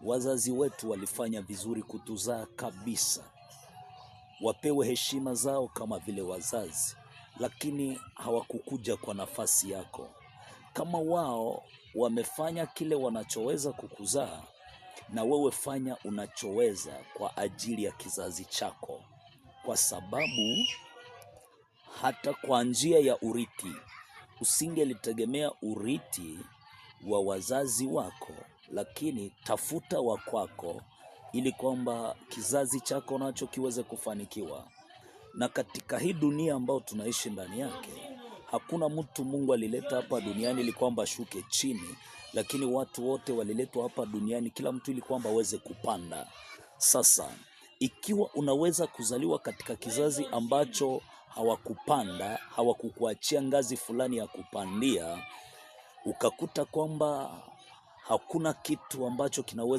Wazazi wetu walifanya vizuri kutuzaa kabisa, wapewe heshima zao kama vile wazazi, lakini hawakukuja kwa nafasi yako. Kama wao wamefanya kile wanachoweza kukuzaa, na wewe fanya unachoweza kwa ajili ya kizazi chako, kwa sababu hata kwa njia ya urithi usingelitegemea urithi wa wazazi wako, lakini tafuta wa kwako ili kwamba kizazi chako nacho kiweze kufanikiwa. Na katika hii dunia ambayo tunaishi ndani yake, hakuna mtu Mungu alileta hapa duniani ili kwamba shuke chini, lakini watu wote waliletwa hapa duniani kila mtu ili kwamba aweze kupanda. Sasa ikiwa unaweza kuzaliwa katika kizazi ambacho hawakupanda, hawakukuachia ngazi fulani ya kupandia, ukakuta kwamba hakuna kitu ambacho kinaweza